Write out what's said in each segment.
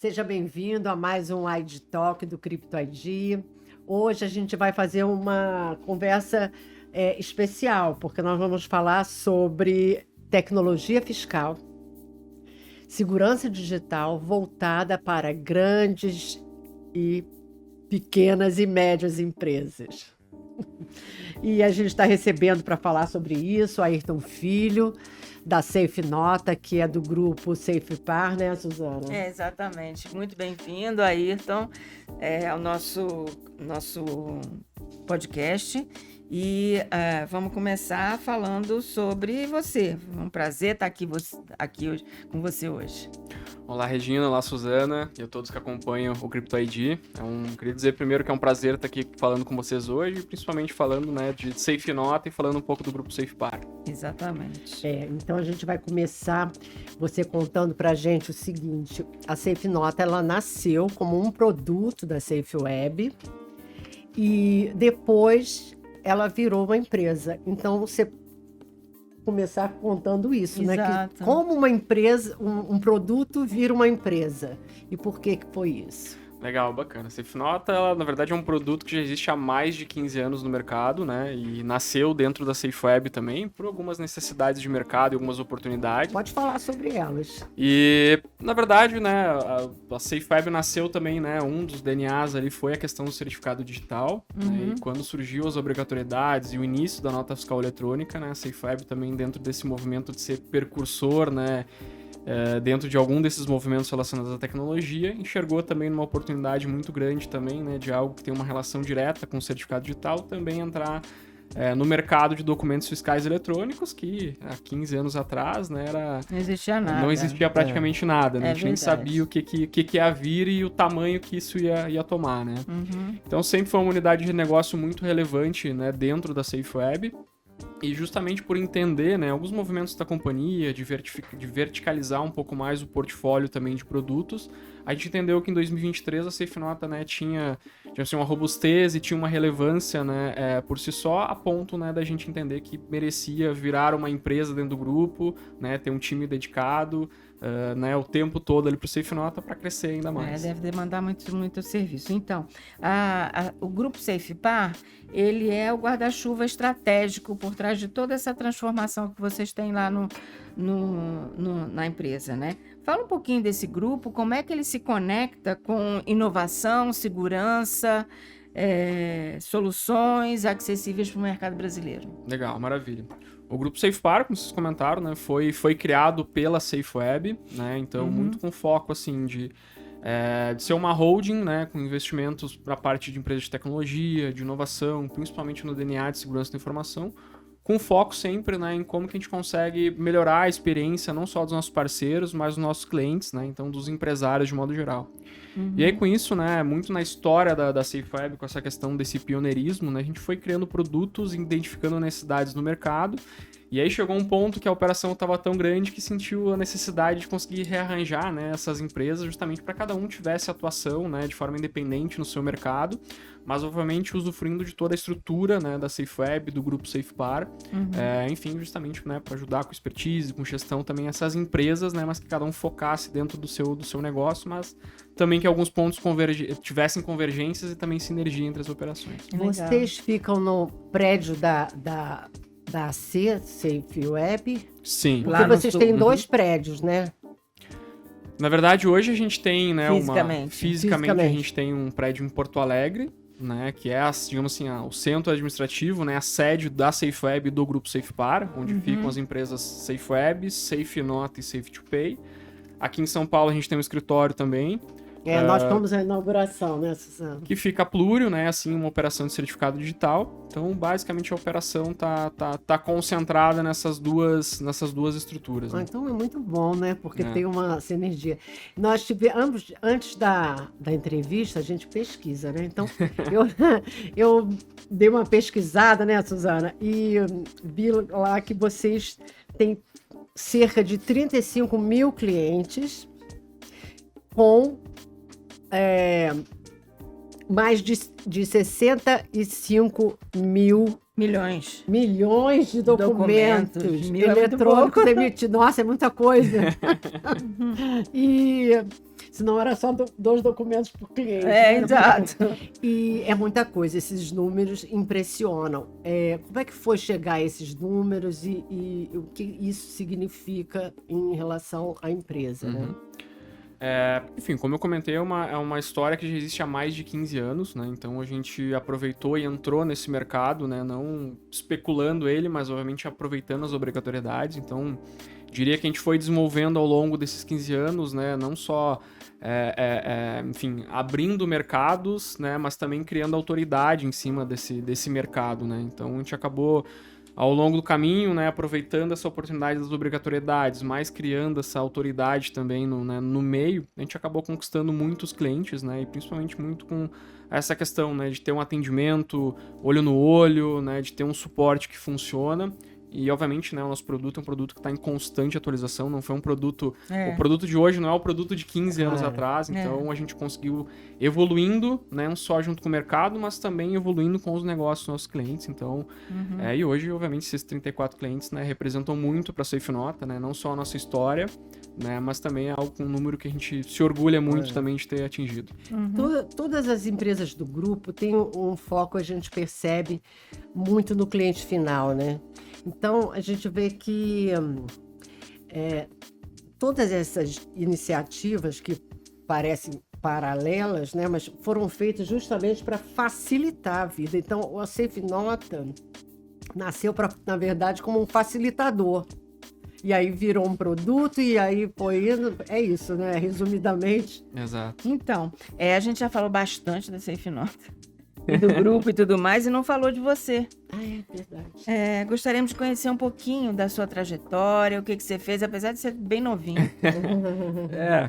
Seja bem-vindo a mais um ID Talk do Crypto ID. Hoje a gente vai fazer uma conversa especial, porque nós vamos falar sobre tecnologia fiscal, segurança digital voltada para grandes e pequenas e médias empresas. E a gente está recebendo para falar sobre isso Ayrton Filho, da Safe Nota, que é do grupo SafePar, né, Suzana? Exatamente. Muito bem-vindo, Ayrton, ao nosso podcast. E vamos começar falando sobre você. É um prazer estar aqui hoje, com você hoje. Olá, Regina. Olá, Suzana. E a todos que acompanham o Crypto ID. Queria dizer primeiro que é um prazer estar aqui falando com vocês hoje, principalmente falando, né, de Safe Nota e falando um pouco do grupo SafePar. Exatamente. Então a gente vai começar você contando pra gente o seguinte: a Safe Nota, ela nasceu como um produto da Safe Web e depois ela virou uma empresa. Então você começar contando isso, Exato. né? Que como uma empresa, um produto vira uma empresa. E por que foi isso? Legal, bacana. A Safe Nota, ela, na verdade, é um produto que já existe há mais de 15 anos no mercado, né? E nasceu dentro da Safe Web também, por algumas necessidades de mercado e algumas oportunidades. Pode falar sobre elas. E, na verdade, né, a Safe Web nasceu também, né? Um dos DNAs ali foi a questão do certificado digital. Né, e quando surgiu as obrigatoriedades e o início da nota fiscal eletrônica, né? A Safe Web também dentro desse movimento de ser precursor, né? Dentro de algum desses movimentos relacionados à tecnologia, enxergou também uma oportunidade muito grande também, né, de algo que tem uma relação direta com o certificado digital, também entrar no mercado de documentos fiscais eletrônicos, que há 15 anos atrás, né, não existia nada. Não existia praticamente nada, né? A gente nem verdade. sabia o que ia vir e o tamanho que isso ia tomar, né? Então sempre foi uma unidade de negócio muito relevante, né, dentro da Safe Web. E justamente por entender, né, alguns movimentos da companhia, de verticalizar um pouco mais o portfólio também de produtos, a gente entendeu que em 2023 a Safe Nota, né, tinha assim, uma robustez e tinha uma relevância, né, por si só, a ponto, né, da gente entender que merecia virar uma empresa dentro do grupo, né, ter um time dedicado, né, o tempo todo ali para o Safe Nota para crescer ainda mais. Deve demandar muito serviço. Então, o grupo SafePar, ele é o guarda-chuva estratégico por trás de toda essa transformação que vocês têm lá na empresa, né? Fala um pouquinho desse grupo, como é que ele se conecta com inovação, segurança, soluções acessíveis para o mercado brasileiro. Legal, maravilha. O grupo SafePar, como vocês comentaram, né, foi criado pela Safe Web, né, então muito com foco assim de ser uma holding, né, com investimentos para a parte de empresas de tecnologia, de inovação, principalmente no DNA de segurança da informação, com foco sempre, né, em como que a gente consegue melhorar a experiência não só dos nossos parceiros, mas dos nossos clientes, né, então dos empresários de modo geral. E aí com isso, né, muito na história da Safe Web, com essa questão desse pioneirismo, né, a gente foi criando produtos, identificando necessidades no mercado. E aí chegou um ponto que a operação estava tão grande que sentiu a necessidade de conseguir rearranjar, né, essas empresas justamente para cada um tivesse atuação, né, de forma independente no seu mercado, mas obviamente usufruindo de toda a estrutura, né, da Safe Web, do grupo SafePar, enfim, justamente, né, para ajudar com expertise, com gestão também essas empresas, né, mas que cada um focasse dentro do seu negócio, mas também que alguns pontos tivessem convergências e também sinergia entre as operações. Vocês ficam no prédio da Safe Web? Sim. Porque vocês têm dois prédios, né? Na verdade, hoje a gente tem, né, Fisicamente. a gente tem um prédio em Porto Alegre, né, que é, digamos assim, o centro administrativo, né, a sede da Safe Web e do grupo SafePar, onde ficam as empresas Safe Web, Safe Nota e Safe2Pay. Aqui em São Paulo a gente tem um escritório também. Nós fomos à inauguração, né, Suzana? Que fica plúrio, né, assim, uma operação de certificado digital. Então, basicamente, a operação tá concentrada nessas duas estruturas. Né? Então é muito bom, né, porque tem uma sinergia. Nós tivemos, antes da entrevista, a gente pesquisa, né, então eu dei uma pesquisada, né, Suzana, e vi lá que vocês têm cerca de 35 mil clientes com mais de 65 mil Milhões. Milhões de documentos Mil é muito eletrônicos pouco. emitidos. Nossa, é muita coisa. E senão era só 2 documentos por cliente. né? Exato. E é muita coisa, esses números impressionam. Como é que foi chegar a esses números e o que isso significa em relação à empresa, né? Enfim, como eu comentei, é uma história que já existe há mais de 15 anos, né? Então a gente aproveitou e entrou nesse mercado, né? Não especulando ele, mas obviamente aproveitando as obrigatoriedades. Então, diria que a gente foi desenvolvendo ao longo desses 15 anos, né? Não só, enfim, abrindo mercados, né? Mas também criando autoridade em cima desse mercado, né? Então a gente acabou ao longo do caminho, né, aproveitando essa oportunidade das obrigatoriedades, mas criando essa autoridade também no meio, a gente acabou conquistando muitos clientes, né, e principalmente muito com essa questão, né, de ter um atendimento olho no olho, né, de ter um suporte que funciona. E, obviamente, né, o nosso produto é um produto que está em constante atualização, não foi um produto... O produto de hoje não é o produto de 15 anos atrás, então a gente conseguiu evoluindo, né, não só junto com o mercado, mas também evoluindo com os negócios dos nossos clientes. Então, e hoje, obviamente, esses 34 clientes, né, representam muito para a SafeNota, né, não só a nossa história, né, mas também é um número que a gente se orgulha muito também de ter atingido. Todas as empresas do grupo têm um foco, a gente percebe, muito no cliente final, né? Então, a gente vê que todas essas iniciativas que parecem paralelas, né, mas foram feitas justamente para facilitar a vida. Então, a SafeNota nasceu, na verdade, como um facilitador. E aí virou um produto e aí foi indo. É isso, né? Resumidamente. Exato. Então, a gente já falou bastante da SafeNota. Do grupo e tudo mais, e não falou de você. É verdade. Gostaríamos de conhecer um pouquinho da sua trajetória, o que você fez, apesar de ser bem novinho.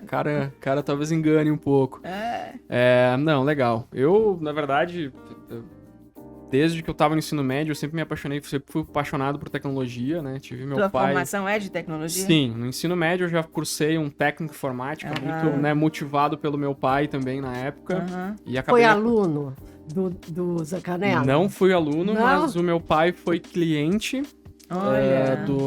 Cara talvez engane um pouco. Não, legal. Eu, na verdade, desde que eu tava no ensino médio, eu sempre fui apaixonado por tecnologia, né? Tive meu Sua pai... formação é de tecnologia? Sim, no ensino médio eu já cursei um técnico em informática, muito, né, motivado pelo meu pai também na época. E acabei... Foi aluno do Zancanella? Não fui aluno, Não? mas o meu pai foi cliente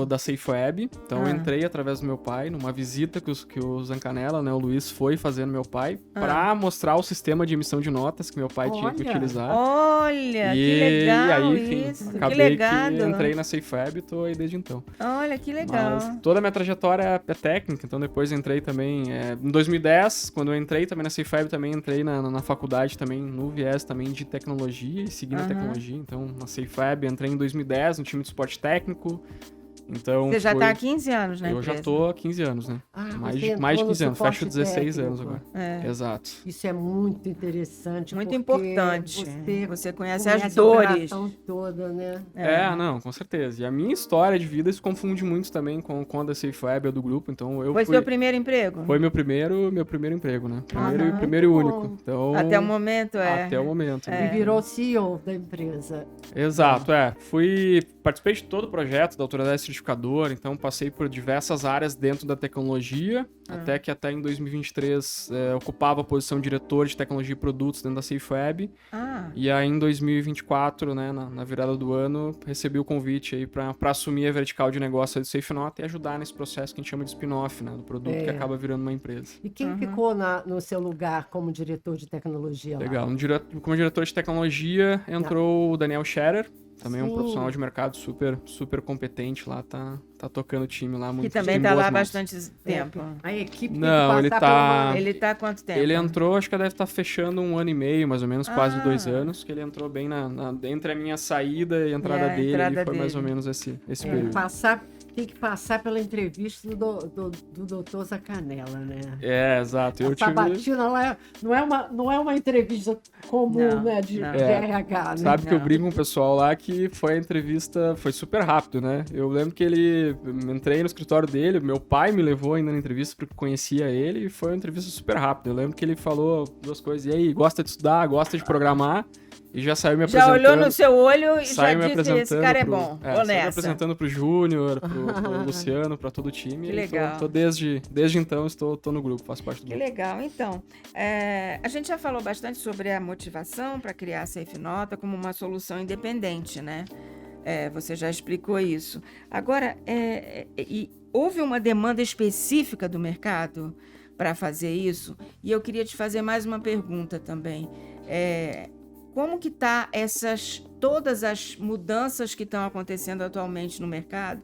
da SafeWeb. Então eu entrei através do meu pai numa visita que o Zancanella, né, o Luiz, foi fazer no meu pai para mostrar o sistema de emissão de notas que meu pai tinha que utilizar. Olha, que legal e aí, enfim, isso. acabei que legado. que entrei na SafeWeb e tô aí desde então. Olha, que legal. Mas toda a minha trajetória é técnica, então depois entrei também em 2010, quando eu entrei também na SafeWeb, também entrei na faculdade também, no viés também de tecnologia e seguindo a tecnologia. Então, na SafeWeb, entrei em 2010 no time de suporte técnico. Então, você já está há 15 anos, né? Eu já estou há 15 anos, né? Mais de 15 anos, fecho 16 anos agora. Exato. Isso é muito interessante. Muito importante. Você conhece as dores. A toda, né? Não, com certeza. E a minha história de vida se confunde muito também com a da SafeWeb ou do grupo. Então, foi seu primeiro emprego? Foi meu primeiro emprego, né? Primeiro e único. Então, até o momento, Até o momento. E virou CEO da empresa. Exato, participei de todo o projeto da autoridade certificadora, então passei por diversas áreas dentro da tecnologia, até em 2023 ocupava a posição de diretor de tecnologia e produtos dentro da SafeWeb. E aí em 2024, né, na virada do ano, recebi o convite aí para assumir a vertical de negócio da SafeNota e ajudar nesse processo que a gente chama de spin-off, né, do produto que acaba virando uma empresa. E quem ficou no seu lugar como diretor de tecnologia lá? Legal. Como diretor de tecnologia entrou o Daniel Scherer, também um profissional de mercado super competente lá, tá tocando o time lá muito. Que também tá lá há bastante tempo. A equipe Não, tem que passar Ele tá há quanto tempo? Ele entrou, acho que deve estar fechando 1 ano e meio, mais ou menos, quase 2 anos, que ele entrou bem entre a minha saída e a entrada dele, foi mais ou menos esse período. Tem que passar pela entrevista do Dr. Zancanella, né? Exato. A sabatina lá não é uma entrevista comum, né, de RH, né? Sabe que eu brinco com o pessoal lá que a entrevista foi super rápido, né? Eu lembro que entrei no escritório dele, meu pai me levou ainda na entrevista porque conhecia ele e foi uma entrevista super rápida. Eu lembro que ele falou 2 coisas, e aí, gosta de estudar, gosta de programar? E já saiu me apresentando. Já olhou no seu olho e já disse, esse cara é bom, vou saiu nessa. me apresentando pro Júnior, pro Luciano, pra todo o time. Que legal. Tô desde então, tô no grupo, faço parte do grupo. Que legal. Então, a gente já falou bastante sobre a motivação para criar a SafeNota como uma solução independente, né? Você já explicou isso. Agora, houve uma demanda específica do mercado para fazer isso? E eu queria te fazer mais uma pergunta também. Como que está todas as mudanças que estão acontecendo atualmente no mercado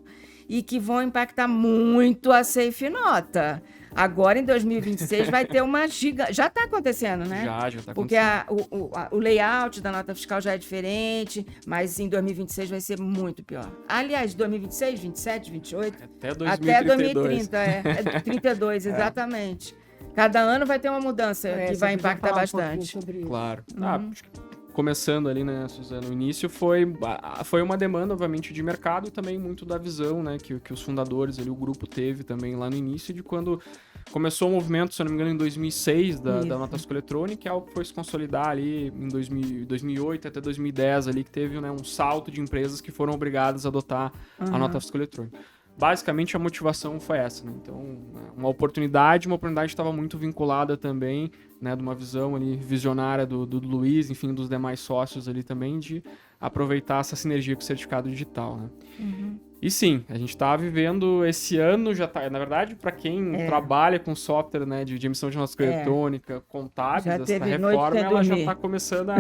e que vão impactar muito a SafeNota? Agora, em 2026, vai ter uma giga... Já está acontecendo, né? Já está Porque acontecendo. o layout da nota fiscal já é diferente, mas em 2026 vai ser muito pior. Aliás, 2026, 27, 28... Até 2032. Até 2030, 32, exatamente. Cada ano vai ter uma mudança que vai impactar bastante. Claro. Acho que começando ali, né, Suzana, no início foi uma demanda, obviamente, de mercado e também muito da visão, né, que os fundadores ali, o grupo teve também lá no início, de quando começou o movimento, se eu não me engano, em 2006, da nota fiscal eletrônica, que é algo que foi se consolidar ali em 2008 até 2010 ali, que teve, né, um salto de empresas que foram obrigadas a adotar a nota fiscal eletrônica. Basicamente, a motivação foi essa, né? Então, uma oportunidade estava muito vinculada também, né, de uma visão ali visionária do Luiz, enfim, dos demais sócios ali também, de aproveitar essa sinergia com o certificado digital, né? E sim, a gente está vivendo esse ano, já tá, na verdade, para quem trabalha com software, né, de emissão de nota fiscal eletrônica, contábeis, essa reforma, ela já está começando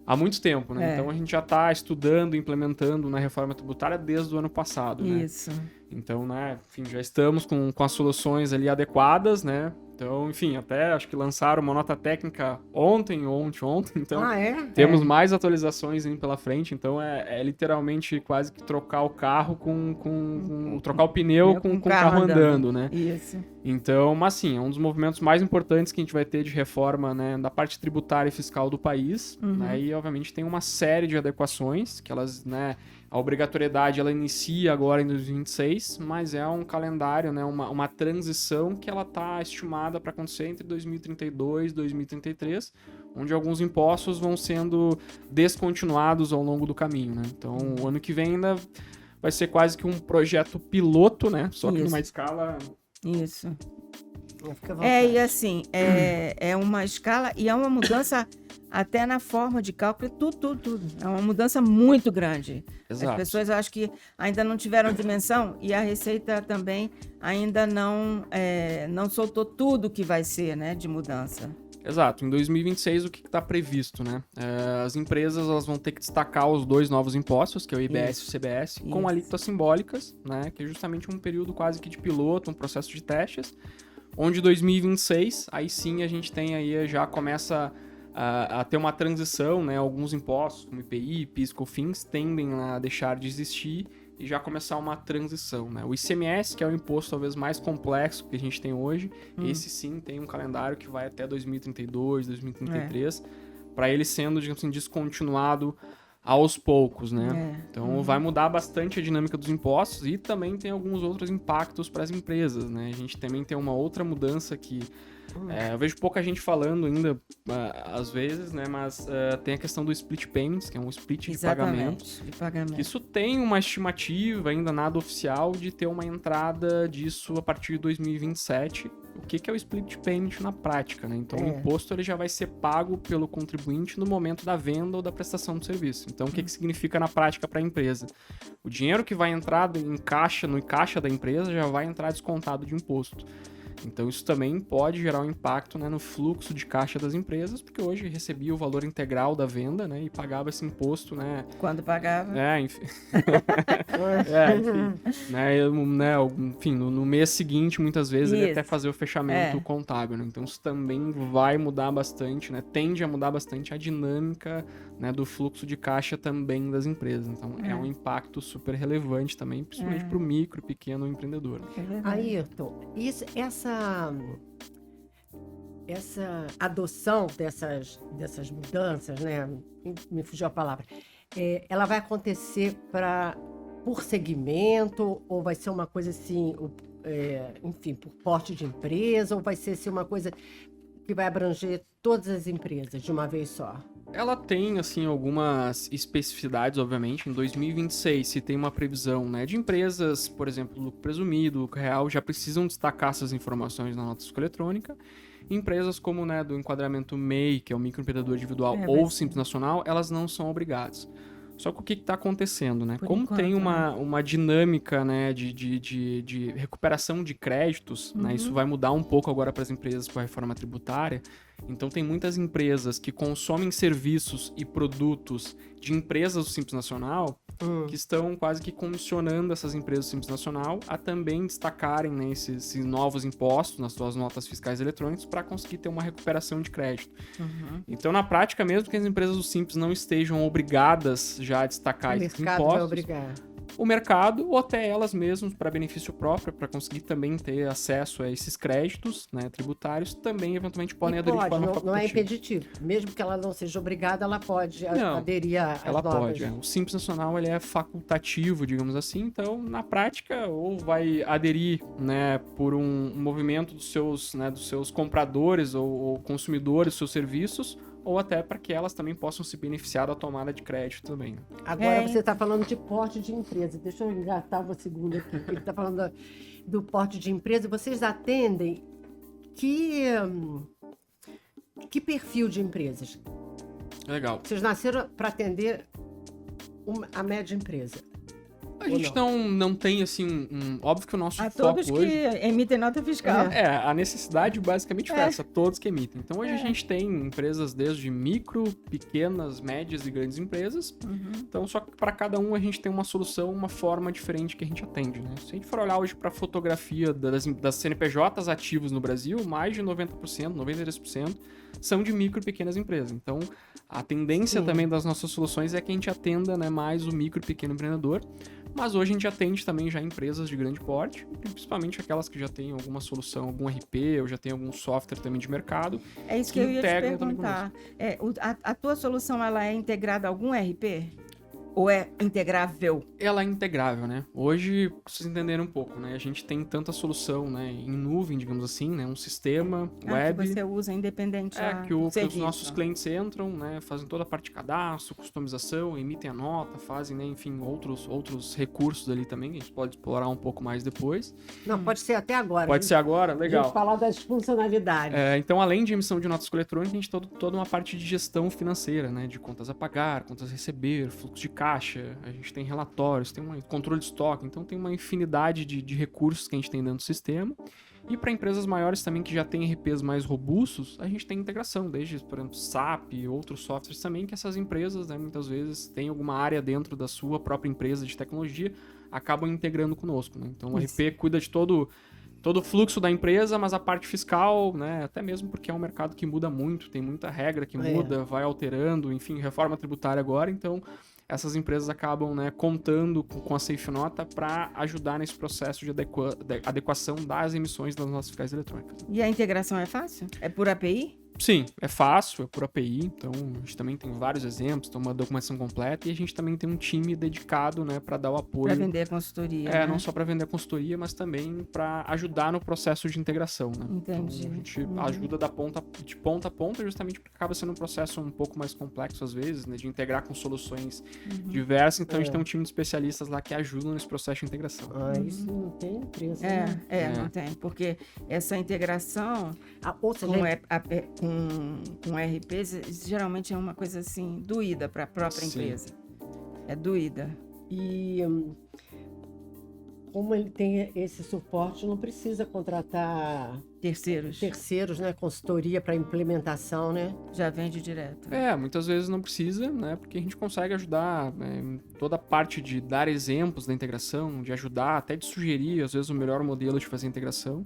há muito tempo, né? Então a gente já está estudando, implementando na reforma tributária desde o ano passado, né? Isso. Então, né, enfim, já estamos com as soluções ali adequadas, né? Então, enfim, até acho que lançaram uma nota técnica ontem, então temos mais atualizações indo pela frente, então é literalmente quase que trocar o carro trocar o pneu com o carro andando, né? Isso. Então, mas sim, é um dos movimentos mais importantes que a gente vai ter de reforma, né, da parte tributária e fiscal do país, né? E obviamente tem uma série de adequações que elas, né, a obrigatoriedade ela inicia agora em 2026, mas é um calendário, né, uma transição que ela está estimada para acontecer entre 2032 e 2033, onde alguns impostos vão sendo descontinuados ao longo do caminho, né? Então, o ano que vem ainda vai ser quase que um projeto piloto, né? Só que numa escala... Isso. E assim, é uma escala e é uma mudança até na forma de cálculo, tudo. É uma mudança muito grande. Exato. As pessoas, eu acho que ainda não tiveram dimensão e a Receita também ainda não soltou tudo que vai ser, né, de mudança. Exato. Em 2026, o que está previsto, né? As empresas elas vão ter que destacar os 2 novos impostos, que é o IBS e o CBS, com alíquotas simbólicas, né? Que é justamente um período quase que de piloto, um processo de testes, onde 2026, aí sim a gente tem aí, já começa a ter uma transição, né? Alguns impostos, como IPI, PIS, COFINS, tendem a deixar de existir e já começar uma transição, né? O ICMS, que é o imposto talvez mais complexo que a gente tem hoje, esse sim tem um calendário que vai até 2032, 2033, para ele sendo, digamos assim, descontinuado aos poucos, né? Então vai mudar bastante a dinâmica dos impostos e também tem alguns outros impactos para as empresas, né? A gente também tem uma outra mudança que eu vejo pouca gente falando ainda, às vezes, né? Mas tem a questão do split payments, que é um split de pagamentos. Isso tem uma estimativa, ainda nada oficial, de ter uma entrada disso a partir de 2027. O que é o split payment na prática, né? Então, o imposto ele já vai ser pago pelo contribuinte no momento da venda ou da prestação do serviço. Então, o que significa na prática para a empresa? O dinheiro que vai entrar no caixa da empresa já vai entrar descontado de imposto. Então, isso também pode gerar um impacto, né, no fluxo de caixa das empresas, porque hoje recebia o valor integral da venda, né, e pagava esse imposto, né? Quando pagava. Enfim. Enfim, no mês seguinte, muitas vezes, ele até fazer o fechamento contábil, né? Então, isso também vai mudar bastante, né? Tende a mudar bastante a dinâmica, né, do fluxo de caixa também das empresas. Então, é um impacto super relevante também, principalmente para o micro e pequeno empreendedor. Ayrton, essa adoção dessas mudanças, né? Me fugiu a palavra. Ela vai acontecer por segmento ou vai ser uma coisa assim, enfim, por porte de empresa, ou vai ser assim, uma coisa que vai abranger todas as empresas de uma vez só? Ela tem, assim, algumas especificidades, obviamente. Em 2026, se tem uma previsão, né, de empresas, por exemplo, lucro presumido, lucro real, já precisam destacar essas informações na nota fiscal eletrônica. Empresas como, né, do enquadramento MEI, que é o microempreendedor individual, ou Simples Nacional, elas não são obrigadas. Só que o que está acontecendo, né? Por Como enquanto, tem uma dinâmica, né, de recuperação de créditos, né? Isso vai mudar um pouco agora para as empresas com a reforma tributária. Então, tem muitas empresas que consomem serviços e produtos de empresas do Simples Nacional que estão quase que comissionando essas empresas do Simples Nacional a também destacarem, né, esses novos impostos nas suas notas fiscais eletrônicas para conseguir ter uma recuperação de crédito. Então, na prática, mesmo que as empresas do Simples não estejam obrigadas já a destacar esses mercado vai impostos, obrigar. o mercado ou até elas mesmas, para benefício próprio, para conseguir também ter acesso a esses créditos, né, tributários, também eventualmente podem E aderir de pode, forma não é facultativa. impeditivo. Mesmo que ela não seja obrigada, ela pode Não, aderir às Ela novas. pode. O Simples Nacional ele é facultativo, digamos assim. Então, na prática, ou vai aderir, né, por um movimento dos seus compradores ou consumidores dos seus serviços, ou até para que elas também possam se beneficiar da tomada de crédito também. Agora você está falando de porte de empresa. Deixa eu engatar uma segunda aqui. Ele está falando do porte de empresa. Vocês atendem que perfil de empresas? Legal. Vocês nasceram para atender a média empresa? A gente não tem, assim, óbvio que o nosso A foco todos hoje... que emitem nota fiscal. a necessidade basicamente foi essa, todos que emitem. Então hoje a gente tem empresas desde micro, pequenas, médias e grandes empresas. Então só que para cada um a gente tem uma solução, uma forma diferente que a gente atende, né? Se a gente for olhar hoje para a fotografia das CNPJs ativos no Brasil, mais de 90%, 93% são de micro e pequenas empresas. Então a tendência também das nossas soluções é que a gente atenda, né, mais o micro e pequeno empreendedor. Mas hoje a gente atende também já empresas de grande porte, principalmente aquelas que já têm alguma solução, algum RP, ou já tem algum software também de mercado. É isso que eu ia te integram também perguntar. A tua solução, ela é integrada a algum RP? Ou é integrável? Ela é integrável, né? Hoje, pra vocês entenderem um pouco, né? A gente tem tanta solução, né, em nuvem, digamos assim, né? Um sistema web... que você usa independente que os serviço. nossos clientes entram, né? Fazem toda a parte de cadastro, customização, emitem a nota, fazem, né? Enfim, outros recursos ali também, que a gente pode explorar um pouco mais depois. Não, pode ser até agora. Pode ser agora? A Legal. gente falar das funcionalidades. Então, além de emissão de notas eletrônicas, a gente tem toda uma parte de gestão financeira, né? De contas a pagar, contas a receber, fluxo de caixa, a gente tem relatórios, tem um controle de estoque, então tem uma infinidade de recursos que a gente tem dentro do sistema. E para empresas maiores também que já têm RPs mais robustos, a gente tem integração, desde, por exemplo, SAP e outros softwares também, que essas empresas, né, muitas vezes, têm alguma área dentro da sua própria empresa de tecnologia, acabam integrando conosco, né? Então o RP cuida de todo o fluxo da empresa, mas a parte fiscal, né, até mesmo porque é um mercado que muda muito, tem muita regra que muda, vai alterando, enfim, reforma tributária agora, então essas empresas acabam, né, contando com a SafeNota para ajudar nesse processo de adequação das emissões das notas fiscais eletrônicas. E a integração é fácil? É por API? Sim, é fácil, é por API, então a gente também tem vários exemplos, tem uma documentação completa e a gente também tem um time dedicado, né, para dar o apoio. Para vender a consultoria, né? Não só para vender a consultoria, mas também para ajudar no processo de integração, né? Entendi. Então, a gente ajuda de ponta a ponta, justamente porque acaba sendo um processo um pouco mais complexo às vezes, né, de integrar com soluções diversas, então a gente tem um time de especialistas lá que ajudam nesse processo de integração. Isso não tem empresa. Não tem, porque essa integração ou seja, com RPs geralmente é uma coisa assim doída para a própria empresa. É doída. E como ele tem esse suporte, não precisa contratar terceiros, né? Consultoria para implementação, né? Já vende direto. Muitas vezes não precisa, né? Porque a gente consegue ajudar, né, toda a parte de dar exemplos da integração, de ajudar, até de sugerir, às vezes, o melhor modelo de fazer a integração.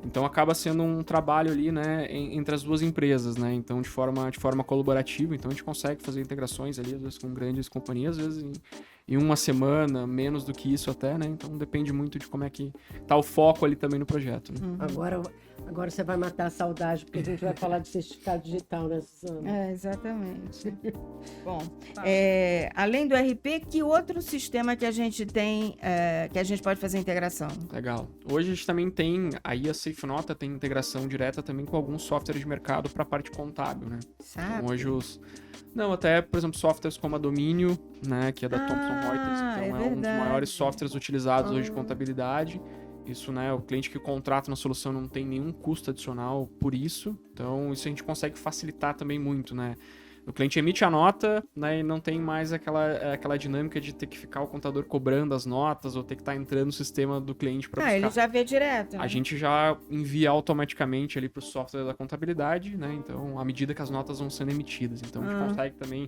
Então acaba sendo um trabalho ali, né, entre as duas empresas, né? Então de forma colaborativa, então a gente consegue fazer integrações ali, às vezes com grandes companhias, às vezes em uma semana, menos do que isso até, né? Então depende muito de como é que tá o foco ali também no projeto, né? Agora você vai matar a saudade, porque a gente vai falar de certificado digital, né, Suzana? Exatamente. Bom, além do RP, que outro sistema que a gente tem, que a gente pode fazer integração? Legal. Hoje a gente também tem, aí a SafeNota tem integração direta também com alguns softwares de mercado para a parte contábil, né? Sabe? Então, hoje até, por exemplo, softwares como a Domínio, né, que é da Thomson Reuters, então é um dos maiores softwares utilizados hoje de contabilidade. Isso, né, o cliente que contrata uma solução não tem nenhum custo adicional por isso, então isso a gente consegue facilitar também muito, né? O cliente emite a nota, né, e não tem mais aquela dinâmica de ter que ficar o contador cobrando as notas ou ter que estar entrando no sistema do cliente para buscar. Ele já vê direto. Né? A gente já envia automaticamente ali para o software da contabilidade, né? Então, à medida que as notas vão sendo emitidas. Então, a gente consegue também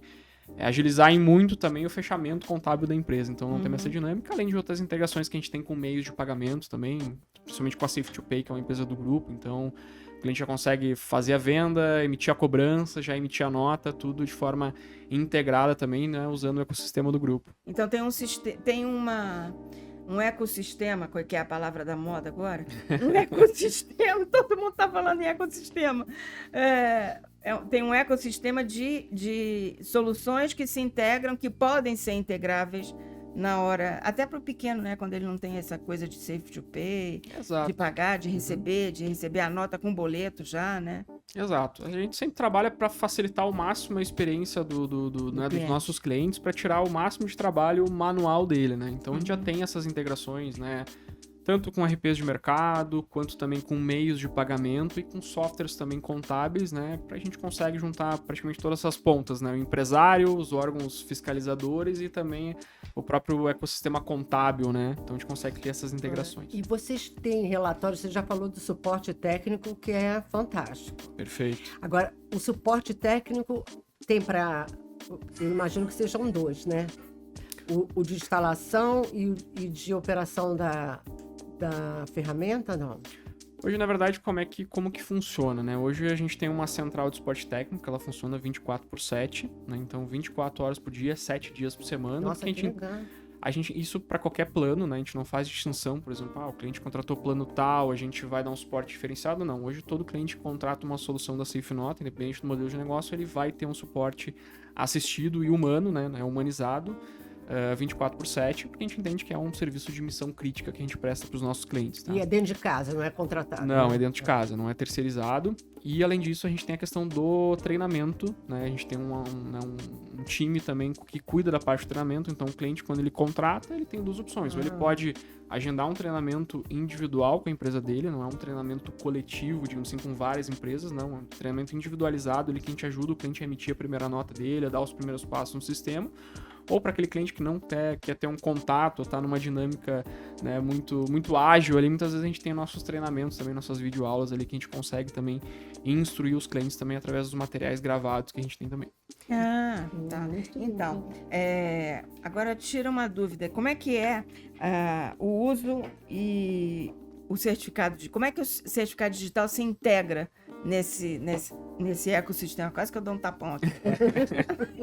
agilizar em muito também o fechamento contábil da empresa. Então, não tem essa dinâmica, além de outras integrações que a gente tem com meios de pagamento também, principalmente com a Safe2Pay, que é uma empresa do grupo. Então, o cliente já consegue fazer a venda, emitir a cobrança, já emitir a nota, tudo de forma integrada também, né? Usando o ecossistema do grupo. Então, tem um ecossistema, qual que é a palavra da moda agora? Um ecossistema, todo mundo está falando em ecossistema. Tem um ecossistema de soluções que se integram, que podem ser integráveis na hora, até para o pequeno, né? Quando ele não tem essa coisa de Safe2Pay, de pagar, de receber a nota com boleto já, né? Exato. A gente sempre trabalha para facilitar ao máximo a experiência dos nossos clientes, para tirar o máximo de trabalho manual dele, né? Então a gente já tem essas integrações, né? Tanto com RPs de mercado, quanto também com meios de pagamento e com softwares também contábeis, né? Para a gente consegue juntar praticamente todas essas pontas, né? O empresário, os órgãos fiscalizadores e também o próprio ecossistema contábil, né? Então a gente consegue ter essas integrações. E vocês têm relatórios, você já falou do suporte técnico, que é fantástico. Perfeito. Agora, o suporte técnico tem para, eu imagino que sejam 2, né? O de instalação e de operação da ferramenta, não? Hoje, na verdade, como que funciona, né? Hoje a gente tem uma central de suporte técnico, ela funciona 24/7, né? Então 24 horas por dia, 7 dias por semana. Nossa, que legal. Isso para qualquer plano, né? A gente não faz distinção, por exemplo, o cliente contratou plano tal, a gente vai dar um suporte diferenciado, não. Hoje todo cliente que contrata uma solução da SafeNota, independente do modelo de negócio, ele vai ter um suporte assistido e humano, né? Humanizado, 24/7, porque a gente entende que é um serviço de missão crítica que a gente presta para os nossos clientes. Tá? E é dentro de casa, não é contratado? Não, né? é dentro de casa, não é terceirizado. E, além disso, a gente tem a questão do treinamento, né? A gente tem um time também que cuida da parte do treinamento. Então, o cliente, quando ele contrata, ele tem 2 opções. Ou ele pode agendar um treinamento individual com a empresa dele, não é um treinamento coletivo, digamos assim, com várias empresas, não. É um treinamento individualizado, ele que a gente ajuda o cliente a emitir a primeira nota dele, a dar os primeiros passos no sistema. Ou para aquele cliente que não quer ter um contato, está numa dinâmica, né, muito, muito ágil ali, muitas vezes a gente tem nossos treinamentos também, nossas videoaulas ali, que a gente consegue também instruir os clientes também através dos materiais gravados que a gente tem também. Ah, tá. Então, agora tira uma dúvida. Como é que é o uso e o certificado como é que o certificado digital se integra nesse ecossistema? Quase que eu dou um tapão aqui.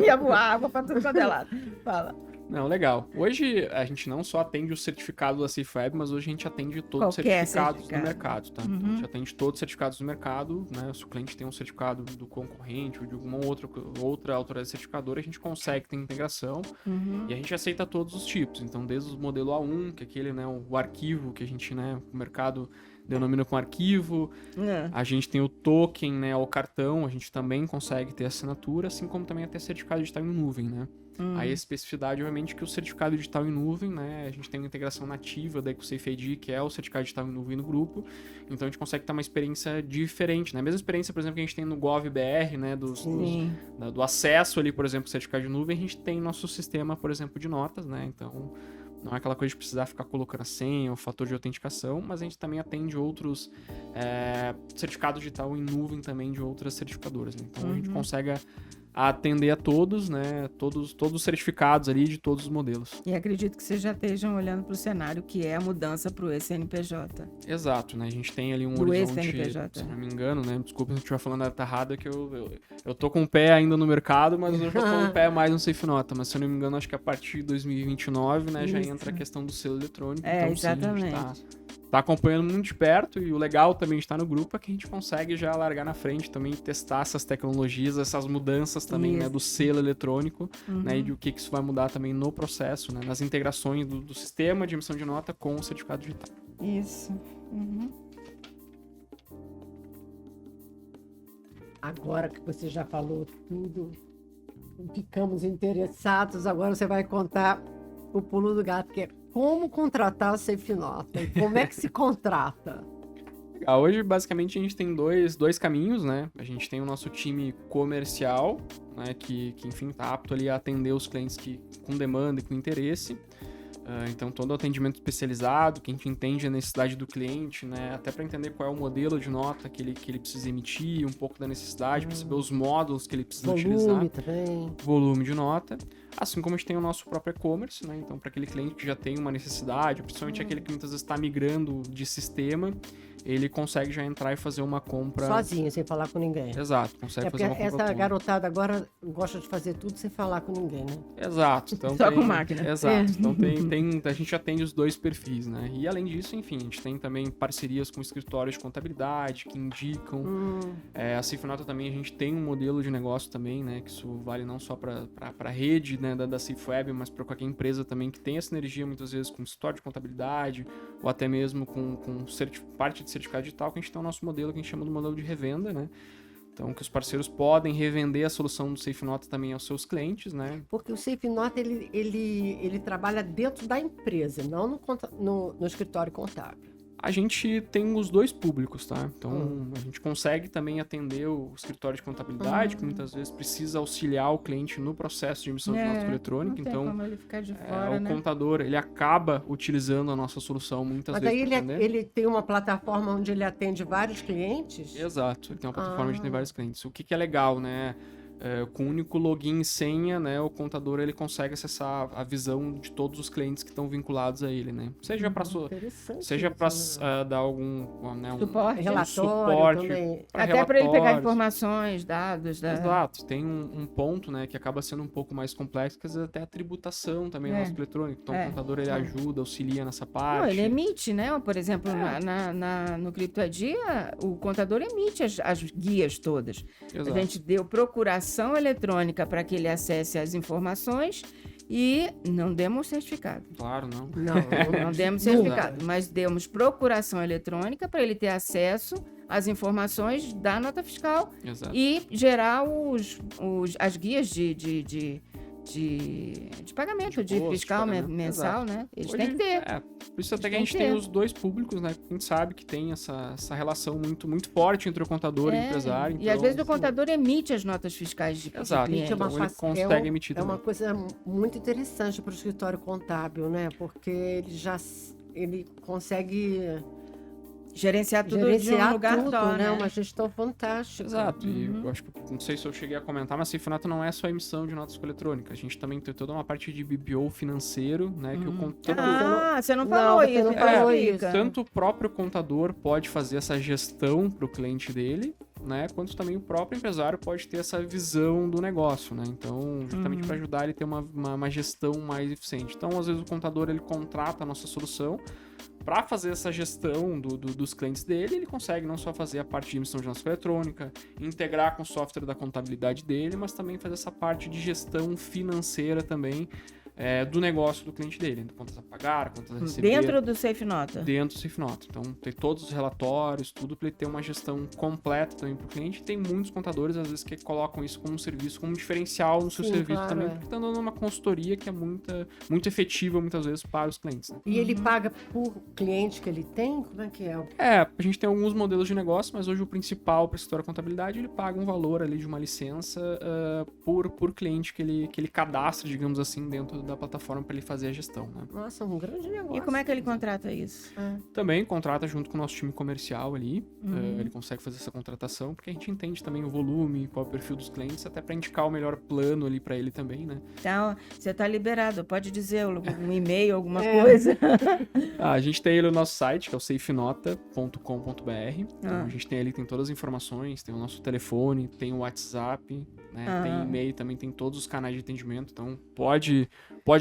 Ia voar água para tudo quanto é lado. Fala. Não, legal. Hoje a gente não só atende o certificado da SafeWeb, mas hoje a gente atende todos os certificados do mercado, tá? Então, a gente atende todos os certificados do mercado, né? Se o cliente tem um certificado do concorrente ou de alguma outra autoridade certificadora, a gente consegue ter integração e a gente aceita todos os tipos. Então, desde o modelo A1, que é aquele, né, o arquivo que a gente, né, o mercado denomina com arquivo, a gente tem o token, né, o cartão, a gente também consegue ter assinatura, assim como também até certificado digital em nuvem, né? A especificidade, obviamente, que o certificado digital em nuvem, né? A gente tem uma integração nativa da EcoSafeID, que é o certificado digital em nuvem no grupo. Então, a gente consegue ter uma experiência diferente, né? A mesma experiência, por exemplo, que a gente tem no GovBR, né? Do acesso ali, por exemplo, certificado de nuvem, a gente tem nosso sistema, por exemplo, de notas, né? Então, não é aquela coisa de precisar ficar colocando a senha, o fator de autenticação, mas a gente também atende outros certificados digital em nuvem também de outras certificadoras, né? Então, a gente consegue atender a todos, né? Todos os certificados ali de todos os modelos. E acredito que vocês já estejam olhando para o cenário que é a mudança para o eCNPJ. Exato, né? A gente tem ali um horizonte, se não me engano, né? Desculpa se eu estiver falando a data errada, que eu tô com o pé ainda no mercado, mas eu já tô com o pé mais no SafeNota. Mas se eu não me engano, acho que a partir de 2029, né? Já entra a questão do selo eletrônico. Então, exatamente. Sim, a gente tá acompanhando muito de perto, e o legal também de estar no grupo é que a gente consegue já largar na frente também, testar essas tecnologias, essas mudanças também, né, do selo eletrônico, né, e de o que isso vai mudar também no processo, né, nas integrações do sistema de emissão de nota com o certificado digital. Isso. Agora que você já falou tudo, ficamos interessados, agora você vai contar o pulo do gato, que é como contratar a SafeNota e como é que se contrata? Legal. Hoje, basicamente, a gente tem dois caminhos, né? A gente tem o nosso time comercial, né? Que enfim, tá apto ali a atender os clientes com demanda e com interesse. Então, todo o atendimento especializado, que a gente entende a necessidade do cliente, né? Até para entender qual é o modelo de nota que ele precisa emitir, um pouco da necessidade, para saber os módulos que ele precisa utilizar. Volume também. Volume de nota. Assim como a gente tem o nosso próprio e-commerce, né? Então, para aquele cliente que já tem uma necessidade, principalmente aquele que muitas vezes está migrando de sistema, ele consegue já entrar e fazer uma compra... Sozinho, sem falar com ninguém. Exato, consegue fazer uma compra essa pronta. garotada agora gosta de fazer tudo sem falar com ninguém, né? Exato. Então Só com máquina. Exato. Então a gente atende os dois perfis, né? E além disso, enfim, a gente tem também parcerias com escritórios de contabilidade que indicam. A Safe também, a gente tem um modelo de negócio também, né? Que isso vale não só para a rede, né, da SafeWeb, mas para qualquer empresa também que tem essa energia, muitas vezes, com escritório de contabilidade ou até mesmo com parte de certificado digital, que a gente tem o nosso modelo que a gente chama do modelo de revenda, né? Então, que os parceiros podem revender a solução do SafeNota também aos seus clientes, né? Porque o SafeNota, ele trabalha dentro da empresa, não no escritório contábil. A gente tem os dois públicos, tá? Então, a gente consegue também atender o escritório de contabilidade, que muitas vezes precisa auxiliar o cliente no processo de emissão de nota eletrônica. Não tem Então, como ele ficar de fora, o né? contador, ele acaba utilizando a nossa solução muitas Mas vezes aí para atender. ele tem uma plataforma onde ele atende vários clientes? Exato, ele tem uma plataforma onde tem vários clientes. O que é legal, né? Com o único login e senha, né, o contador ele consegue acessar a visão de todos os clientes que estão vinculados a ele, né? Seja para dar algum Suporte. Relatório também. Até para ele pegar informações, dados. Exato. Tem um ponto, né, que acaba sendo um pouco mais complexo, que às vezes até a tributação também é nosso eletrônico. Então o contador ele ajuda, auxilia nessa parte. Não, ele emite, né? Por exemplo, no CryptoID, o contador emite as guias todas. Exato. A gente deu procuração eletrônica para que ele acesse as informações e não demos certificado. Claro, não. Não demos certificado, mas demos procuração eletrônica para ele ter acesso às informações da nota fiscal. Exato. E gerar as guias de pagamento, de fiscal mensal, né? Eles têm que ter. Por isso até que a gente tem os dois públicos, né? A gente sabe que tem essa relação muito, muito forte entre o contador e o empresário. E às vezes o contador emite as notas fiscais de cliente. Então ele consegue emitir também. É uma coisa muito interessante para o escritório contábil, né? Porque ele consegue... Gerenciar tudo de um lugar só, né? Uma gestão fantástica. Exato. E eu acho que, não sei se eu cheguei a comentar, mas a SafeNota não é só a emissão de notas eletrônicas. A gente também tem toda uma parte de BPO financeiro, né? Que o contador... você não falou isso. Tanto o próprio contador pode fazer essa gestão para o cliente dele, né? Quanto também o próprio empresário pode ter essa visão do negócio, né? Então, justamente para ajudar ele a ter uma gestão mais eficiente. Então, às vezes o contador ele contrata a nossa solução para fazer essa gestão dos clientes dele. Ele consegue não só fazer a parte de emissão de nota eletrônica, integrar com o software da contabilidade dele, mas também fazer essa parte de gestão financeira também do negócio do cliente dele. Contas a pagar, contas a receber. Dentro do SafeNota? Dentro do SafeNota. Então, tem todos os relatórios, tudo para ele ter uma gestão completa também para o cliente. Tem muitos contadores, às vezes, que colocam isso como um serviço, como um diferencial no seu serviço também, porque estão dando uma consultoria que é muito efetiva, muitas vezes, para os clientes. Né? E ele paga por cliente que ele tem? Como é que é? A gente tem alguns modelos de negócio, mas hoje o principal para o escritório de contabilidade, ele paga um valor ali de uma licença por cliente que ele cadastra, digamos assim, dentro da plataforma para ele fazer a gestão, né? Nossa, um grande negócio. E como é que ele contrata isso? Também contrata junto com o nosso time comercial ali. Ele consegue fazer essa contratação, porque a gente entende também o volume, qual é o perfil dos clientes, até para indicar o melhor plano ali para ele também, né? Então, você tá liberado. Pode dizer um e-mail, alguma coisa. A gente tem ele no nosso site, que é o safenota.com.br. Então, a gente tem ali, tem todas as informações, tem o nosso telefone, tem o WhatsApp, né? Tem e-mail, também tem todos os canais de atendimento. Então, pode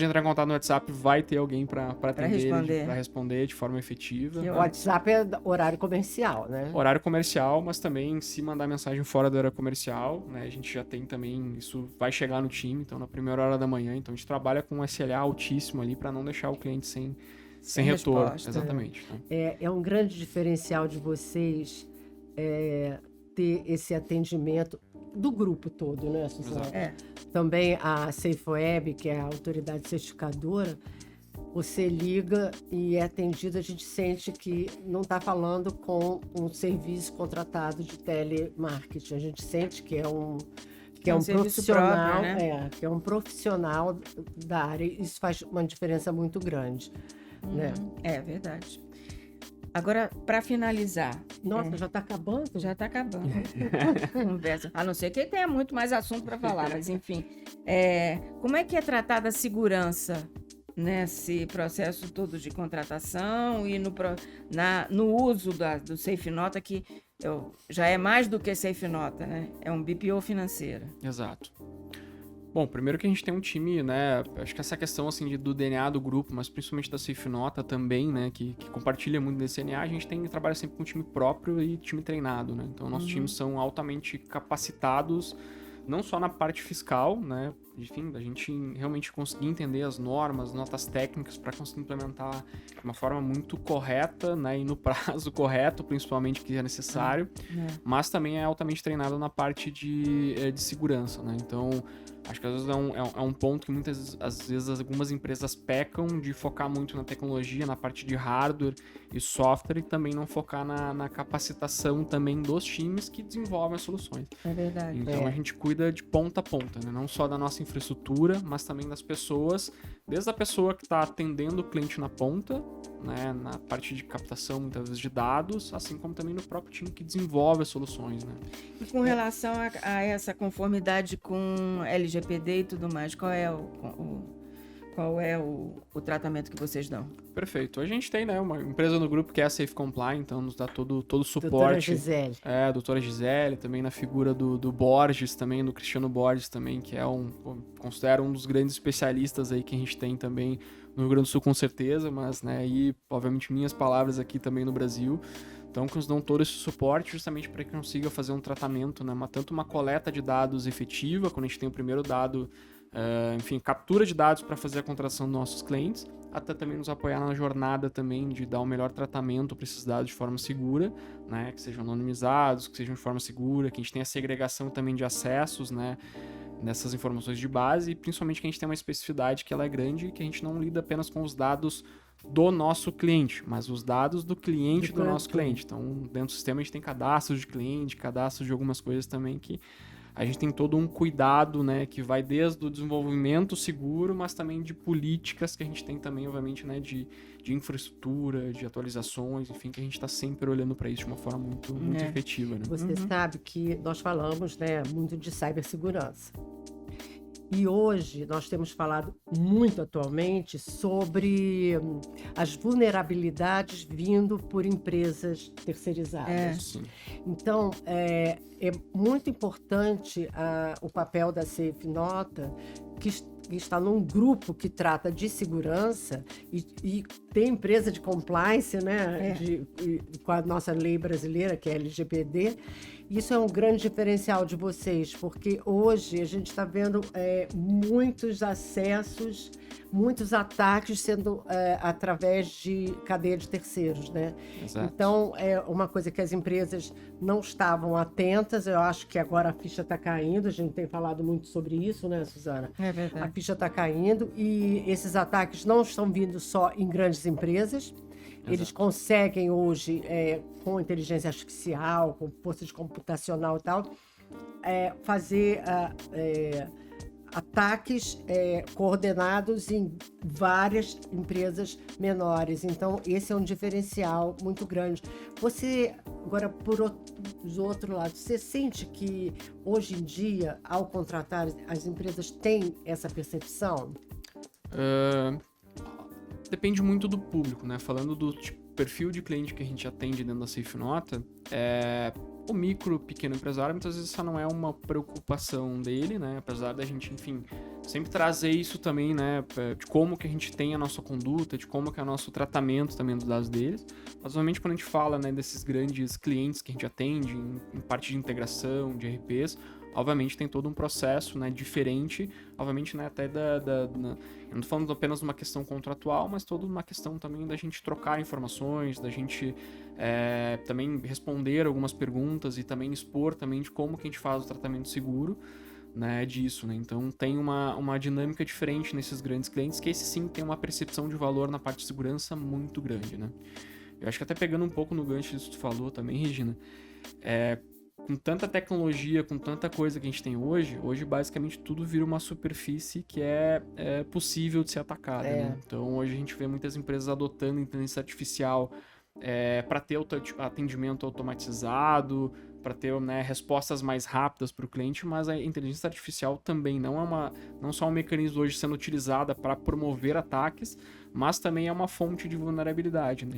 entrar em contato no WhatsApp, vai ter alguém para atender, para responder de forma efetiva. O WhatsApp é horário comercial, né? Horário comercial, mas também se mandar mensagem fora do horário comercial, né? A gente já tem também, isso vai chegar no time, então na primeira hora da manhã. Então a gente trabalha com um SLA altíssimo ali para não deixar o cliente sem retorno. Resposta. Exatamente. É um grande diferencial de vocês ter esse atendimento do grupo todo, né, Suzana? Exato. Também a SafeWeb, que é a autoridade certificadora, você liga e é atendido, a gente sente que não está falando com um serviço contratado de telemarketing. A gente sente que é um serviço profissional, próprio, né? que é um profissional da área. Isso faz uma diferença muito grande, né? É verdade. Agora, para finalizar, Nossa, já está acabando? já está acabando a conversa. A não ser que tenha muito mais assunto para falar, mas enfim. Como é que é tratada a segurança nesse processo todo de contratação e no uso do Safe Nota, que já é mais do que Safe Nota, né? É um BPO financeiro. Exato. Bom, primeiro que a gente tem um time, né? Acho que essa questão assim do DNA do grupo, mas principalmente da Safe Nota também, né? Que compartilha muito desse DNA, a gente trabalha sempre com um time próprio e time treinado, né? Então, nossos times são altamente capacitados, não só na parte fiscal, né? Enfim, da gente realmente conseguir entender as normas, notas técnicas para conseguir implementar de uma forma muito correta, né? E no prazo correto, principalmente, que é necessário. Mas também é altamente treinado na parte de segurança, né? Então, acho que às vezes é um ponto que muitas vezes algumas empresas pecam de focar muito na tecnologia, na parte de hardware e software, e também não focar na capacitação também dos times que desenvolvem as soluções. É verdade. Então a gente cuida de ponta a ponta, né? Não só da nossa infraestrutura, mas também das pessoas, desde a pessoa que está atendendo o cliente na ponta, né? Na parte de captação, muitas vezes, de dados, assim como também no próprio time que desenvolve as soluções, né? E com relação a essa conformidade com LGPD e tudo mais, qual é o tratamento que vocês dão? Perfeito. A gente tem, né, uma empresa no grupo que é a Safe Comply, então nos dá todo o suporte. Doutora Gisele. A doutora Gisele, também na figura do Borges, também, do Cristiano Borges também, que é considero um dos grandes especialistas aí que a gente tem também no Rio Grande do Sul, com certeza, mas, né, e obviamente minhas palavras aqui também no Brasil. Então, que nos dão todo esse suporte justamente para que consiga fazer um tratamento, né, tanto uma coleta de dados efetiva, quando a gente tem o primeiro dado, enfim, captura de dados para fazer a contratação dos nossos clientes, até também nos apoiar na jornada também de dar o melhor tratamento para esses dados de forma segura, né, que sejam anonimizados, que sejam de forma segura, que a gente tenha segregação também de acessos, né, nessas informações de base, e principalmente que a gente tem uma especificidade que ela é grande, que a gente não lida apenas com os dados do nosso cliente, mas os dados do cliente do nosso cliente. Então, dentro do sistema a gente tem cadastros de cliente, cadastros de algumas coisas também que a gente tem todo um cuidado, né, que vai desde o desenvolvimento seguro, mas também de políticas que a gente tem também, obviamente, né, de infraestrutura, de atualizações, enfim, que a gente está sempre olhando para isso de uma forma muito efetiva, né? Você sabe que nós falamos, né, muito de cibersegurança. E hoje nós temos falado muito atualmente sobre as vulnerabilidades vindo por empresas terceirizadas. Sim. Então, é muito importante o papel da Safe Nota, que está num grupo que trata de segurança e tem empresa de compliance, né, com a nossa lei brasileira, que é a LGPD. Isso é um grande diferencial de vocês, porque hoje a gente está vendo muitos acessos, muitos ataques sendo através de cadeia de terceiros, né? Exato. Então, é uma coisa que as empresas não estavam atentas. Eu acho que agora a ficha está caindo. A gente tem falado muito sobre isso, né, Suzana? É verdade. A ficha está caindo e esses ataques não estão vindo só em grandes empresas. Eles conseguem hoje, com inteligência artificial, com força de computacional e tal, fazer ataques coordenados em várias empresas menores. Então, esse é um diferencial muito grande. Você, agora, por outro lado, você sente que, hoje em dia, ao contratar, as empresas têm essa percepção? Depende muito do público, né? Falando do perfil de cliente que a gente atende dentro da Safe Nota, o micro, pequeno empresário, muitas vezes essa não é uma preocupação dele, né? Apesar da gente, enfim, sempre trazer isso também, né? De como que a gente tem a nossa conduta, de como que é o nosso tratamento também dos dados deles. Mas, obviamente, quando a gente fala, né, desses grandes clientes que a gente atende, em parte de integração, de RPs, obviamente tem todo um processo, né, diferente, obviamente, né, até eu não estou falando apenas de uma questão contratual, mas toda uma questão também da gente trocar informações, da gente também responder algumas perguntas e também expor também de como que a gente faz o tratamento seguro, né, disso, né? Então tem uma dinâmica diferente nesses grandes clientes, que esse sim tem uma percepção de valor na parte de segurança muito grande, né? Eu acho que até pegando um pouco no gancho disso que tu falou também, Regina, com tanta tecnologia, com tanta coisa que a gente tem hoje basicamente tudo vira uma superfície que é possível de ser atacada, né? Então hoje a gente vê muitas empresas adotando inteligência artificial para ter atendimento automatizado, para ter, né, respostas mais rápidas para o cliente, mas a inteligência artificial também não só um mecanismo hoje sendo utilizada para promover ataques, mas também é uma fonte de vulnerabilidade, né?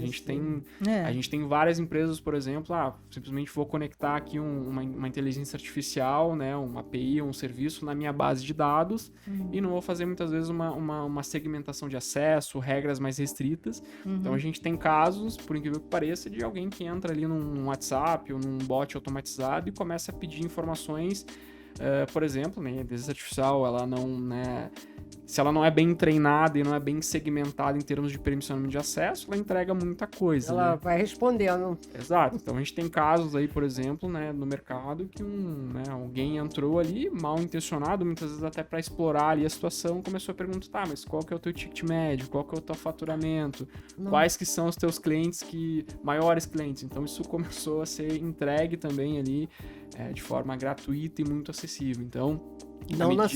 A gente tem várias empresas, por exemplo, simplesmente vou conectar aqui uma inteligência artificial, né, uma API, um serviço na minha base de dados e não vou fazer muitas vezes uma segmentação de acesso, regras mais restritas. Então a gente tem casos, por incrível que pareça, de alguém que entra ali num WhatsApp ou num bot automatizado e começa a pedir informações, por exemplo, né, a inteligência artificial, ela não, né, se ela não é bem treinada e não é bem segmentada em termos de permissionamento de acesso, ela entrega muita coisa. Ela né? vai respondendo. Exato. Então a gente tem casos aí, por exemplo, né, no mercado que alguém entrou ali mal intencionado, muitas vezes até para explorar ali a situação, começou a perguntar, mas qual que é o teu ticket médio, qual que é o teu faturamento, quais que são os teus clientes maiores clientes. Então isso começou a ser entregue também ali de forma gratuita e muito acessível. Então não na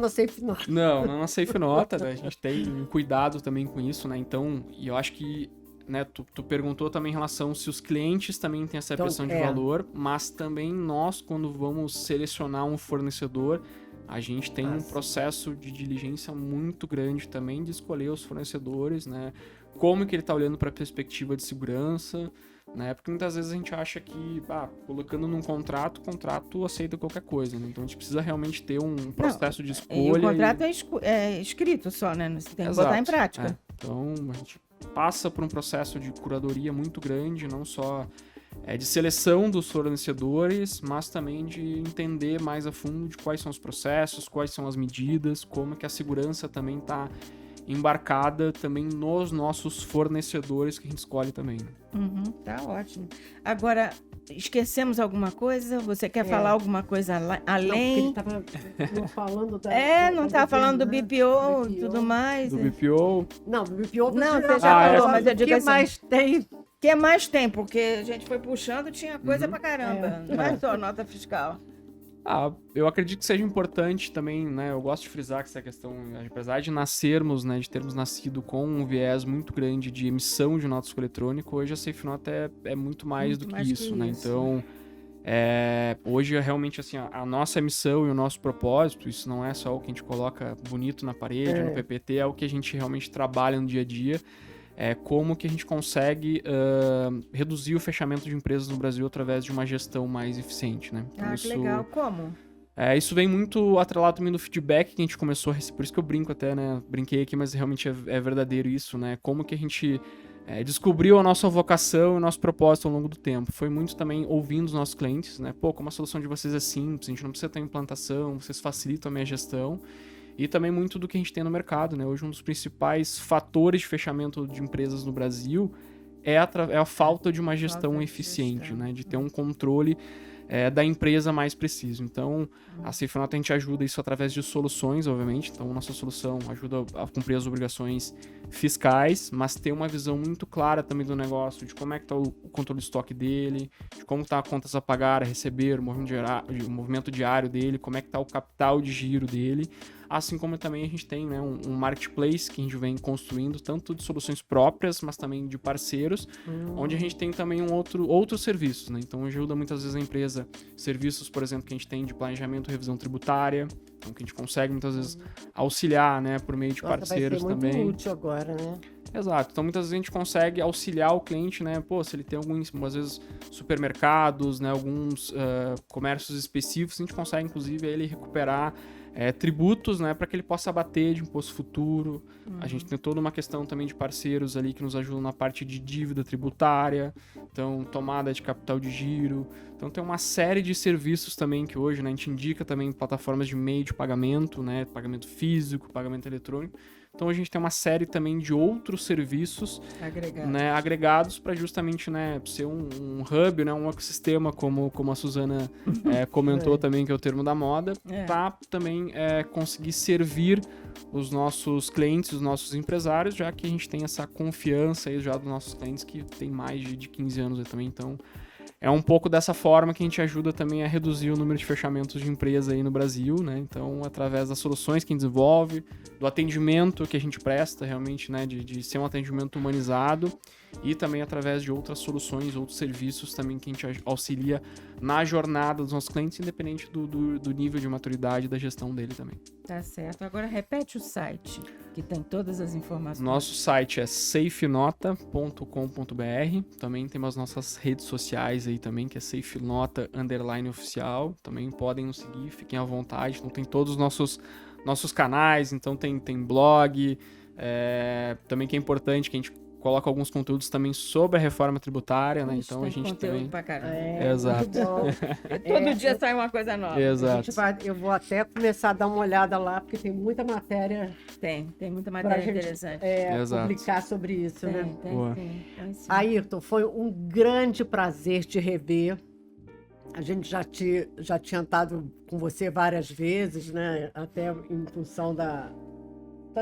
SafeNota. Não na SafeNota, né? A gente tem um cuidado também com isso, né? Então, e eu acho que, né, tu perguntou também em relação se os clientes também têm essa percepção de valor, mas também nós, quando vamos selecionar um fornecedor, a gente tem um processo de diligência muito grande também de escolher os fornecedores, né? Como que ele está olhando para a perspectiva de segurança, né? Porque muitas vezes a gente acha que, colocando num contrato, o contrato aceita qualquer coisa, né? Então a gente precisa realmente ter um processo de escolha. E o contrato é escrito só, né? Você tem que botar em prática. Então a gente passa por um processo de curadoria muito grande, não só de seleção dos fornecedores, mas também de entender mais a fundo de quais são os processos, quais são as medidas, como que a segurança também está embarcada também nos nossos fornecedores que a gente escolhe também. Tá ótimo. Agora, esquecemos alguma coisa? Você quer falar alguma coisa além? Não, porque ele estava falando da... não estava falando do BPO e tudo mais. Do BPO? Não, do BPO não, você já falou, mas eu digo o que assim, mais tem? O que mais tem? Porque a gente foi puxando, tinha coisa pra caramba. Não é só nota fiscal. Eu acredito que seja importante também, né? Eu gosto de frisar que essa questão, apesar de nascermos, né, de termos nascido com um viés muito grande de emissão de nota eletrônico, hoje a SafeNota é muito mais do que isso, né? Então, hoje realmente assim, a nossa missão e o nosso propósito, isso não é só o que a gente coloca bonito na parede, no PPT, é o que a gente realmente trabalha no dia a dia. Como que a gente consegue reduzir o fechamento de empresas no Brasil através de uma gestão mais eficiente, né? Então, que legal. Como? Isso vem muito atrelado também do feedback que a gente começou a receber, por isso que eu brinco até, né? Brinquei aqui, mas realmente é verdadeiro isso, né? Como que a gente descobriu a nossa vocação e o nosso propósito ao longo do tempo. Foi muito também ouvindo os nossos clientes, né? Como a solução de vocês é simples, a gente não precisa ter implantação, vocês facilitam a minha gestão. E também muito do que a gente tem no mercado, né? Hoje um dos principais fatores de fechamento de empresas no Brasil é a falta de uma gestão eficiente, né? De ter um controle da empresa mais preciso. Então, a SafeNota a gente ajuda isso através de soluções, obviamente. Então, nossa solução ajuda a cumprir as obrigações fiscais, mas ter uma visão muito clara também do negócio, de como é que está o controle de estoque dele, de como está a contas a pagar, a receber, o movimento diário dele, como é que está o capital de giro dele. Assim como também a gente tem, né, um marketplace que a gente vem construindo, tanto de soluções próprias, mas também de parceiros, onde a gente tem também outros serviços, né? Então ajuda muitas vezes a empresa, serviços, por exemplo, que a gente tem de planejamento e revisão tributária, então que a gente consegue muitas vezes auxiliar, né, por meio de parceiros também. Vai ser muito útil agora, né? Exato. Então, muitas vezes a gente consegue auxiliar o cliente, né? Se ele tem alguns, às vezes, supermercados, né? Alguns comércios específicos, a gente consegue, inclusive, ele recuperar tributos, né? Para que ele possa abater de imposto futuro. A gente tem toda uma questão também de parceiros ali que nos ajudam na parte de dívida tributária, então, tomada de capital de giro. Então, tem uma série de serviços também que hoje, né? A gente indica também plataformas de meio de pagamento, né? Pagamento físico, pagamento eletrônico. Então a gente tem uma série também de outros serviços, Agregado. né, agregados para justamente, né, ser um hub, né, um ecossistema, como a Suzana comentou também, que é o termo da moda, para também conseguir servir os nossos clientes, os nossos empresários, já que a gente tem essa confiança aí já dos nossos clientes que tem mais de 15 anos aí também. Então, é um pouco dessa forma que a gente ajuda também a reduzir o número de fechamentos de empresa aí no Brasil, né? Então, através das soluções que a gente desenvolve, do atendimento que a gente presta realmente, né? De ser um atendimento humanizado e também através de outras soluções, outros serviços também que a gente auxilia na jornada dos nossos clientes, independente do nível de maturidade da gestão dele também. Tá certo. Agora repete o site, que tem todas as informações. Nosso site é safenota.com.br. Também temos as nossas redes sociais aí também, que é safenota_oficial. Também podem nos seguir, fiquem à vontade. Então tem todos os nossos canais, então tem blog. Também que é importante que a gente coloca alguns conteúdos também sobre a reforma tributária, né? Então a gente também... pra caramba. Exato. Todo dia sai uma coisa nova. Exato. Eu vou até começar a dar uma olhada lá, porque tem muita matéria Tem muita pra matéria gente interessante. Exato. publicar sobre isso, né? Boa. Tem sim. Ayrton, foi um grande prazer te rever. A gente já tinha estado com você várias vezes, né? Até em função da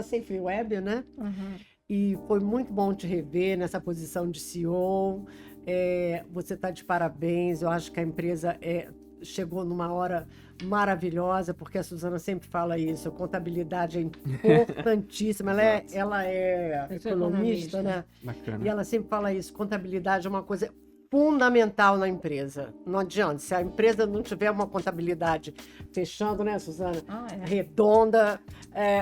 Safe Web, né? Uhum. E foi muito bom te rever nessa posição de CEO. Você está de parabéns. Eu acho que a empresa chegou numa hora maravilhosa, porque a Suzana sempre fala isso. A contabilidade é importantíssima. Ela é economista, né? Bacana. E ela sempre fala isso. Contabilidade é uma coisa fundamental na empresa. Não adianta. Se a empresa não tiver uma contabilidade fechando, né, Suzana? Redonda,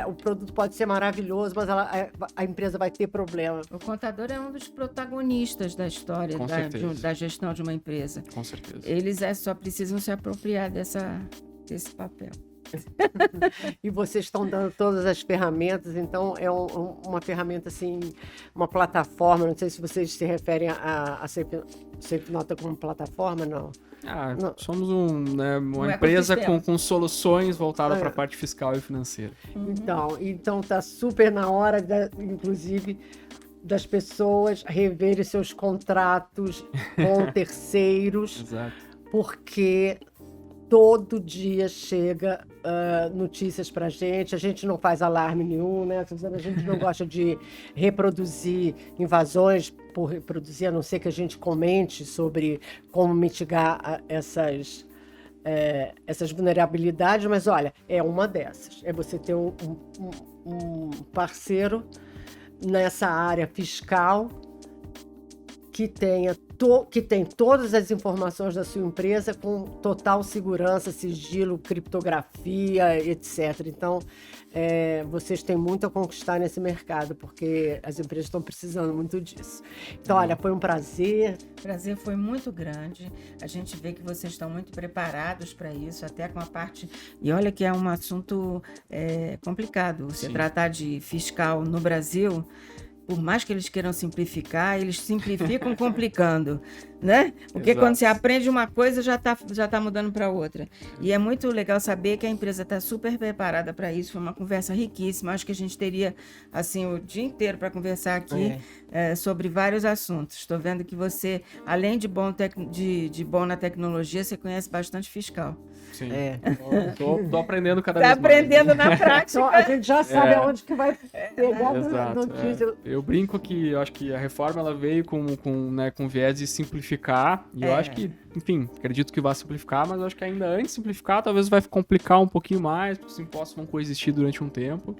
o produto pode ser maravilhoso, mas a empresa vai ter problema. O contador é um dos protagonistas da história da gestão de uma empresa. Com certeza. Eles só precisam se apropriar desse papel. E vocês estão dando todas as ferramentas, então é uma ferramenta assim, uma plataforma. Não sei se vocês se referem a Safe Nota como plataforma, não. Não. Somos uma empresa com soluções voltadas para a parte fiscal e financeira. Então tá super na hora, inclusive, das pessoas reverem seus contratos com terceiros. Exato. Porque todo dia chega notícias pra gente. A gente não faz alarme nenhum, né, Suzana? A gente não gosta de reproduzir invasões por reproduzir, a não ser que a gente comente sobre como mitigar essas vulnerabilidades. Mas olha, é uma dessas. É você ter um parceiro nessa área fiscal que tem todas as informações da sua empresa com total segurança, sigilo, criptografia, etc. Então, vocês têm muito a conquistar nesse mercado, porque as empresas estão precisando muito disso. Então, olha, foi um prazer. O prazer foi muito grande. A gente vê que vocês estão muito preparados para isso, até com a parte... E olha que é um assunto complicado. Você tratar de fiscal no Brasil... Por mais que eles queiram simplificar, eles simplificam complicando, né? Porque quando você aprende uma coisa, já tá mudando para outra. E é muito legal saber que a empresa está super preparada para isso. Foi uma conversa riquíssima. Acho que a gente teria assim o dia inteiro para conversar aqui sobre vários assuntos. Estou vendo que você, além de bom na tecnologia, você conhece bastante fiscal. Sim. Tô aprendendo cada vez mais. Está aprendendo na prática. Então, a gente já sabe aonde que vai pegar a notícia. Eu brinco que eu acho que a reforma ela veio com viés de simplificar. E eu acho que, enfim, acredito que vai simplificar, mas eu acho que ainda antes de simplificar, talvez vai complicar um pouquinho mais, porque os impostos vão coexistir durante um tempo.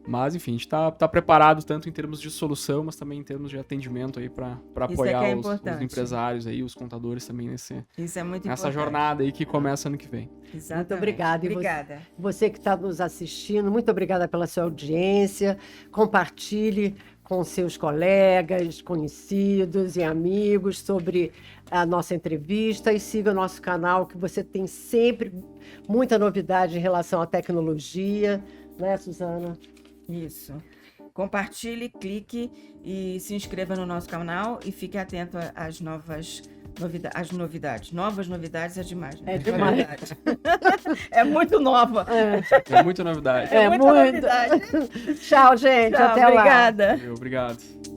Mas, enfim, a gente tá preparado tanto em termos de solução, mas também em termos de atendimento aí para apoiar os empresários aí, os contadores também nessa jornada aí que começa ano que vem. Exatamente. Muito obrigada. Obrigada. Você que está nos assistindo, muito obrigada pela sua audiência. Compartilhe com seus colegas, conhecidos e amigos sobre a nossa entrevista e siga o nosso canal, que você tem sempre muita novidade em relação à tecnologia, né, Suzana? Isso. Compartilhe, clique e se inscreva no nosso canal e fique atento às novas As novidades. Novas novidades é demais. Né? É demais. Novidade. É muito nova. É muita novidade. É muita muito. novidade. Tchau, gente. Tchau, Até lá. obrigada. Obrigado.